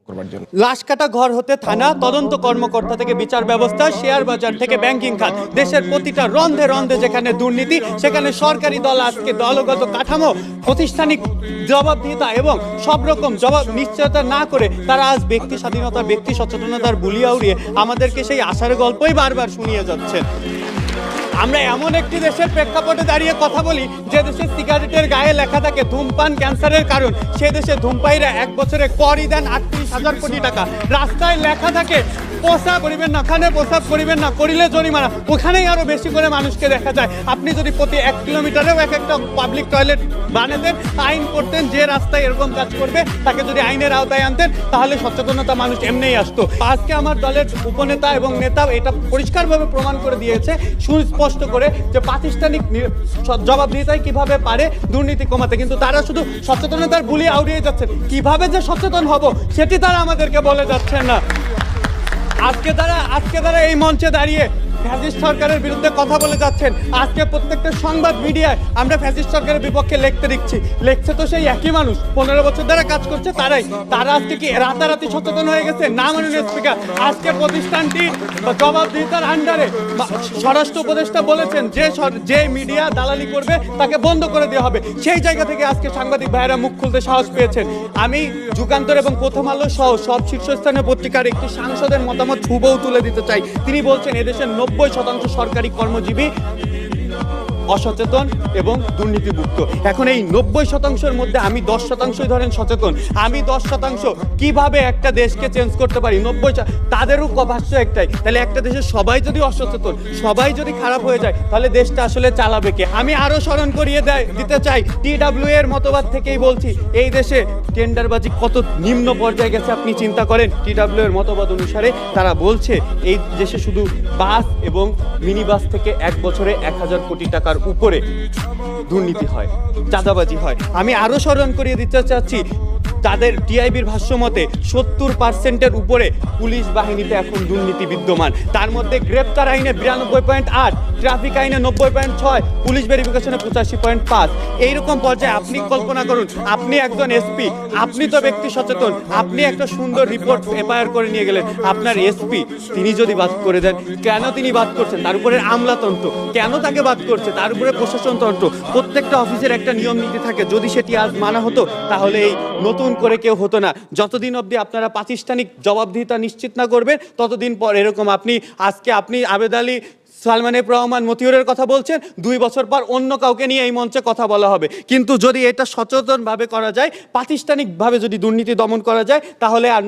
করবার জন্য। লাশকাটা ঘর হতে থানা, তদন্ত কর্মকর্তা থেকে বিচার ব্যবস্থা, শেয়ার বাজার থেকে ব্যাংকিং খাত, দেশের প্রতিটা রন্ধে রন্ধে যেখানে দুর্নীতি, সেখানে সরকারি দল আজকে দলগত কাঠামো, প্রাতিষ্ঠানিক জবাবদিহিতা এবং সব রকম জবাব নিশ্চয়তা না করে তারা আজ ব্যক্তি স্বাধীনতা, ব্যক্তি সচেতনতার বুলিয়া উড়িয়ে আমাদেরকে সেই আশার গল্পই বারবার শুনিয়ে যাচ্ছেন। আমরা এমন একটি দেশের প্রেক্ষাপটে দাঁড়িয়ে কথা বলি যে দেশের সিগারেটের গায়ে লেখা থাকে ধূমপান ক্যান্সারের কারণ, সে দেশে ধূমপায়ীরা এক বছরে করই দেন 38,000 কোটি টাকা। রাস্তায় লেখা থাকে প্রসাব করিবেন না, ওখানে প্রসাব করিবেন না, করিলে জরিমানা, ওখানেই আরো বেশি করে মানুষকে দেখা যায়। আপনি যদি প্রতি 1 কিলোমিটারেও এক একটা পাবলিক টয়লেট বানাতেন, আইন করতেন, যে রাস্তায় এরকম কাজ করবে তাকে যদি আইনের আওতায় আনতেন, তাহলে সচেতনতা মানুষ এমনিই আসতো। আজকে আমার দলের উপনেতা এবং নেতা এটা পরিষ্কারভাবে প্রমাণ করে দিয়েছে, সুস্পষ্ট করে, যে প্রাতিষ্ঠানিক জবাবদিহিতাই কিভাবে পারে দুর্নীতি কমাতে, কিন্তু তারা শুধু সচেতনতার বুলি আউড়িয়ে যাচ্ছেন। কিভাবে যে সচেতন হব সেটি তারা আমাদেরকে বলে যাচ্ছেন না। আজকে তারা এই মঞ্চে দাঁড়িয়ে ফ্যাসিস্ট সরকারের বিরুদ্ধে কথা বলে যাচ্ছেন। আজকে প্রত্যেকটা সংবাদ মিডিয়ায় আমরা ফ্যাসিস্ট সরকারের বিপক্ষে লেখছে তো সেই একই মানুষ, 15 বছর ধরে কাজ করছে তারাই। তারা আজকে কি রাতারাতি সচেতন হয়ে গেছে? না মাননীয় স্পিকার, আজকে প্রতিষ্ঠানটি জবাবদিহিতার আন্ডারে স্বরাষ্ট্র উপদেষ্টা বলেছেন যে মিডিয়া দালালি করবে তাকে বন্ধ করে দেওয়া হবে। সেই জায়গা থেকে আজকে সাংবাদিক ভাইয়েরা মুখ খুলতে সাহস পেয়েছেন। আমি যুগান্তর এবং প্রথম আলো সহ সব শীর্ষস্থানীয় পত্রিকার একটি সাংসদের মতামত হুবহু তুলে দিতে চাই। তিনি বলছেন এদেশের 90% সরকারি কর্মজীবী অসচেতন এবং দুর্নীতিমুক্ত। এখন এই 90%-এর মধ্যে আমি 10%-ই ধরেন সচেতন। আমি 10% কিভাবে একটা দেশকে চেঞ্জ করতে পারি? 90 তাদেরও ভাষ্য একটাই, তাহলে একটা দেশের সবাই যদি অসচেতন, সবাই যদি খারাপ হয়ে যায়, তাহলে দেশটা আসলে চালাবে কে? আমি আরো স্মরণ করিয়ে দিতে চাই, TW এর মতবাদ থেকেই বলছি, এই দেশে টেন্ডারবাজি কত নিম্ন পর্যায়ে গেছে আপনি চিন্তা করেন। TW এর মতবাদ অনুসারে তারা বলছে এই দেশে শুধু বাস এবং মিনি বাস থেকে এক বছরে 1,000 কোটি টাকার উপরে দুর্নীতি হয়, চাঁদাবাজি হয়। আমি আরো স্মরণ করিয়ে দিতে চাচ্ছি, তাদের টিআইবির ভাষ্য মতে 70%-এর উপরে পুলিশ বাহিনীতে এখন দুর্নীতি বিদ্যমান। তার মধ্যে গ্রেপ্তার আইনে 92.8, ট্রাফিক আইনে 90.6, পুলিশ ভেরিফিকেশনে 85.5। এইরকম পর্যায়ে আপনি কল্পনা করুন, আপনি একজন এসপি, আপনি তো ব্যক্তি সচেতন, আপনি একটা সুন্দর রিপোর্ট এফআইআর করে নিয়ে গেলেন, আপনার এসপি তিনি যদি বাদ করে দেন, কেন তিনি বাদ করছেন? তার উপরে আমলাতন্ত্র, কেন তাকে বাদ করছে? তার উপরে প্রশাসনতন্ত্র। প্রত্যেকটা অফিসের একটা নিয়ম নীতি থাকে, যদি সেটি আজ মানা হতো তাহলে এই নতুন করে কেউ হতো না। যতদিন অবধি আপনারা প্রাতিষ্ঠানিক জবাবদিহিতা নিশ্চিত না করবেন, ততদিন পর এরকম আপনি আবেদ আলী, সালমান এফ রহমান, মতিউরের কথা বলছেন, 2 বছর পর অন্য কাউকে নিয়ে এই মঞ্চে কথা বলা হবে। কিন্তু যদি এটা সচেতনভাবে করা যায়, প্রাতিষ্ঠানিকভাবে যদি দুর্নীতি দমন করা যায়, তাহলে আর